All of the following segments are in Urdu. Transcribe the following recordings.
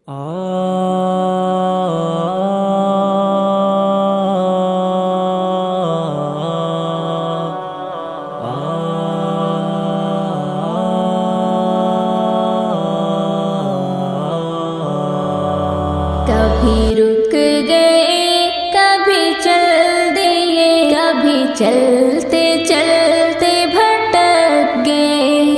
کبھی رک گئے کبھی چل دیے، کبھی چلتے چلتے بھٹک گئے،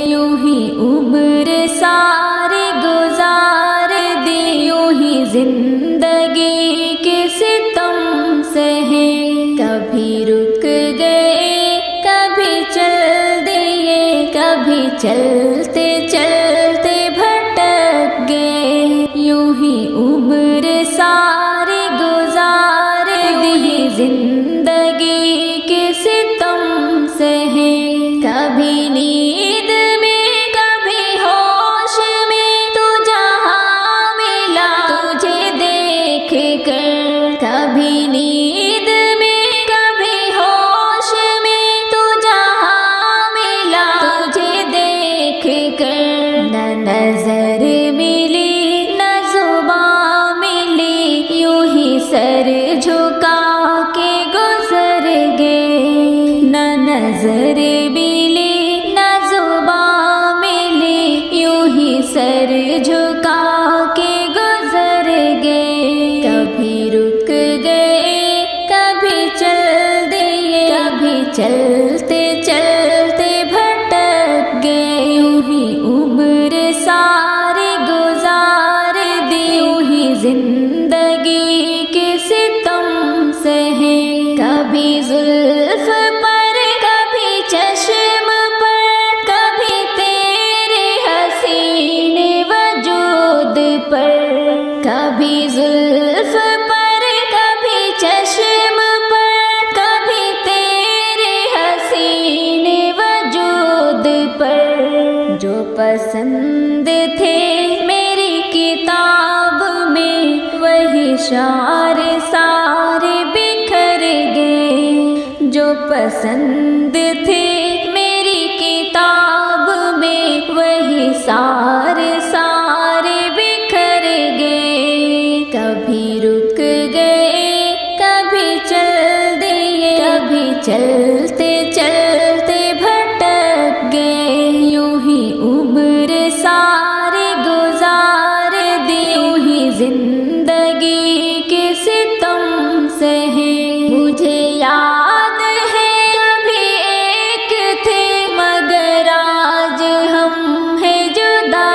یوں ہی عمر ساری گزار دی، یوں ہی زندگی کے ستم سہے۔ کبھی رک گئے کبھی چل دیے، کبھی چلتے چلتے بھٹک گئے، یوں ہی عمر ساری گزار دی، زندگی کے ستم سہے۔ کبھی نیند میں کبھی ہوش میں، تو جہاں ملا تجھے دیکھ کر، کبھی نیند میں کبھی ہوش میں، تو جہاں ملا تجھے دیکھ کر، نہ نظر ملی نہ زبان ملی، یوں ہی سر جھکا کے گزر گئے، نہ نظر ملی نہ زبان ملی، یوں ہی سر جھکا کے گزر گئے۔ کبھی رک گئے کبھی چل دیے، کبھی چلتے چلتے بھٹک گئے، یوں ہی عمر ساری گزار دی، یوں ہی زندگی کے ستم سہے۔ کبھی زلف پر کبھی چشم پر، کبھی تیرے حسین وجود پر، کبھی زلف پر کبھی چشم پر، کبھی تیرے حسین وجود پر، جو پسند تھے میری کتاب میں وہی شعر سارے بکھر گئے، جو پسند تھے میری کتاب میں وہی سارے بکھر گئے۔ کبھی رک گئے کبھی چل دیے، کبھی چلتے چلتے بھٹک گئے، یوں ہی عمر ساری گزار دی، یوں ہی زندگی کے ستم سہے۔ مجھے یاد ہے کبھی ایک تھے مگر آج ہم ہیں جدا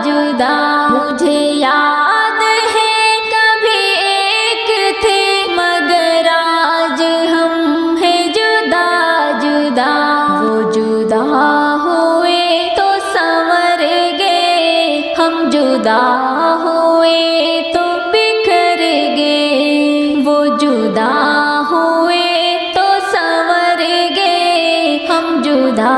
جدا، مجھے یاد ہے کبھی ایک تھے مگر آج ہم ہیں جدا جدا، وہ جدا ہوئے تو سنور گئے، ہم جدا ہوئے تو بکھر گئے، وہ جدا ہوئے تو سنور گئے، ہم جدا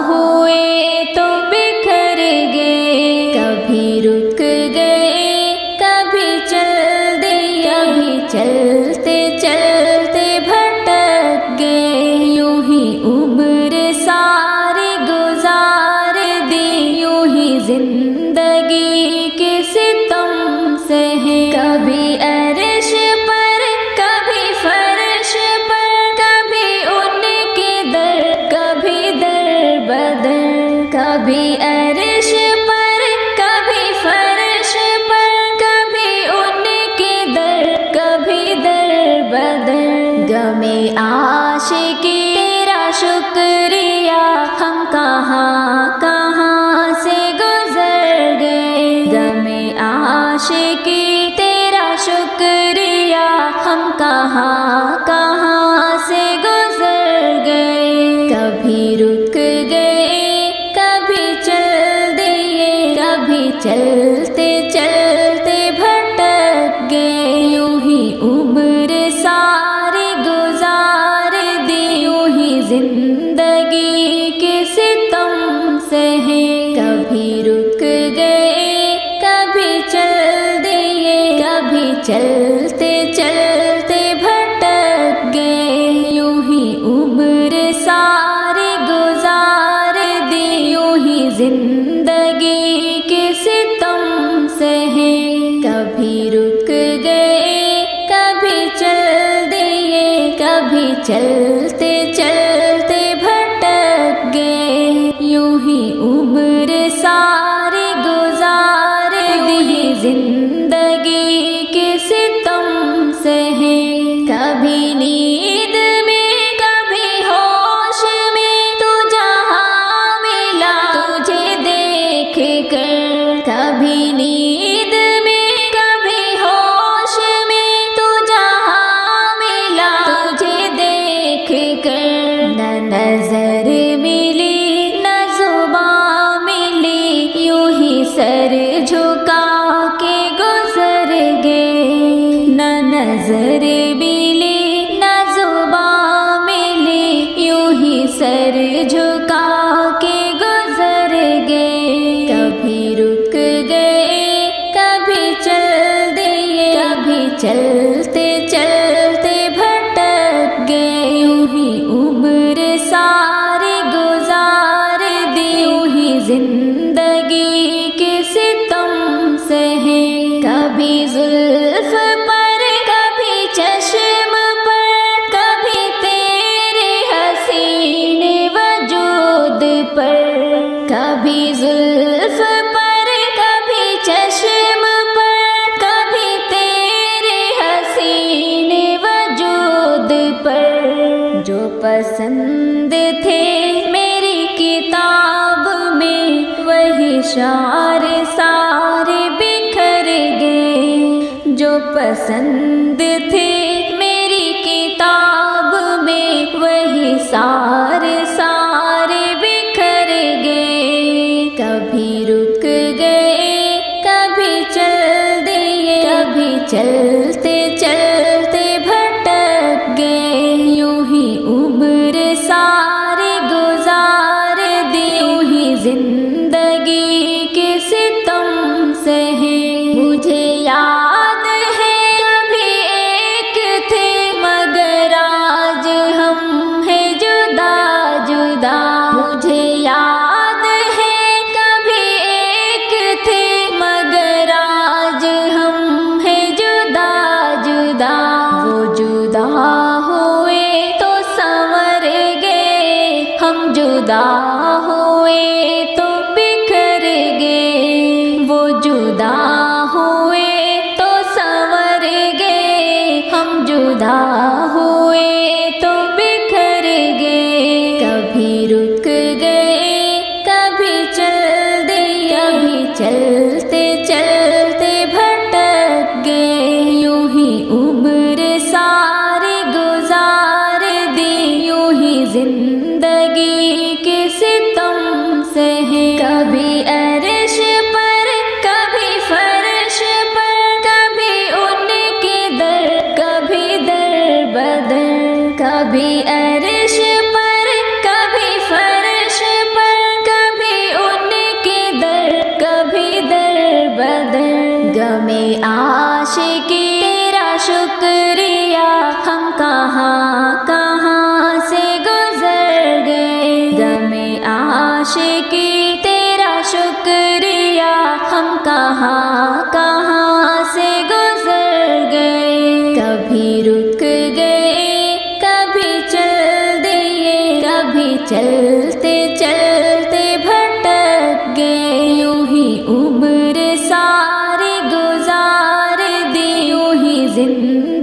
ہوئے تو بکھر گئے۔ کبھی رک گئے کبھی چل دیے، کبھی چلتے چلتے بھٹک گئے، یوں ہی عمر ساری گزار دی، یوں ہی زندگی کے ستم سہے۔ کبھی عرش پر کبھی فرش پر، کبھی ان کے در کبھی در بدر، کبھی عرش پر کبھی فرش پر، کبھی ان کے در کبھی در بدر، غم عاشقی تیرا شکریہ، ہم کہاں کہاں سے گزر گئے، غم عاشقی تیرا شکریہ، ہم کہاں کہاں سے گزر گئے۔ کبھی رک گئے کبھی چل دیے، کبھی چلتے چلتے بھٹک گئے، یوں ہی عمر ساری گزار دی، یوں ہی زندگی کے ستم سہے۔ کبھی رک گئے کبھی چل دیے، کبھی چلتے چلتے بھٹک گئے، کبھی رک گئے کبھی چل دیے، کبھی چلتے چلتے بھٹک گئے، یوں ہی عمر ساری گزار دی، زندگی کے ستم سہے، کبھی نیند میں کبھی ہوش میں، تو جہاں ملا تجھے دیکھ کر، کبھی نیند میں کبھی ہوش میں، تو جہاں ملا تجھے دیکھ کر، نہ نظر ملی نہ زبان ملی، یوں ہی سر جھکا کے گزر گئے، نہ نظر ملی نہ زبان ملی، یوں ہی سر جھکا کے گزر گئے، کبھی رک گئے کبھی چل دیے، کبھی چلتے چلتے بھٹک گئے، یوں ہی عمر ساری گزار دی، یوں ہی زندگی کے ستم سہے، کبھی زلف پر کبھی چشم پر، کبھی تیرے حسین وجود پر، کبھی زلف پر کبھی چشم پر، کبھی تیرے حسین وجود پر، جو پسند تھے میری کتاب میں وہی شعر سارے بکھر گئے، جو پسند تھے میری کتاب میں وہی سارے بکھر گئے، کبھی رک گئے کبھی چل دیے، کبھی چلتے چلتے بھٹک گئے، یوں ہی عمر ساری گزار دی، یوں ہی زندگی کے ستم سہے، مجھے یاد ہے کبھی ایک تھے مگر آج ہم ہیں جدا جدا، مجھے یاد ہے کبھی ایک تھے مگر آج ہم ہیں جدا جدا، وہ جدا ہوئے تو سنور گئے، ہم جدا ہوئے تو بکھر گئے، وہ جدا ہوئے تو سنور گئے، ہم جدا ہوئے تو بکھر گئے، کبھی رک گئے کبھی چل دیے، کبھی چلتے چلتے بھٹک گئے، یوں ہی عمر ساری گزار دی، یوں ہی زندگی کے ستم سہے، کبھی عرش پر کبھی فرش پر، کبھی ان کے در کبھی در بدر، کبھی عرش پر کبھی فرش پر، کبھی ان کے در کبھی در بدر، غم عاشقی تیرا شکریہ، ہم کہاں کہاں سے گزر گئے، غم عاشقی تیرا شکریہ، ہم کہاں کہاں سے گزر گئے، کبھی رک گئے کبھی چل دیے، کبھی چلتے چلتے بھٹک گئے، یوں ہی عمر ساری گزار دی، یوں ہی زندگی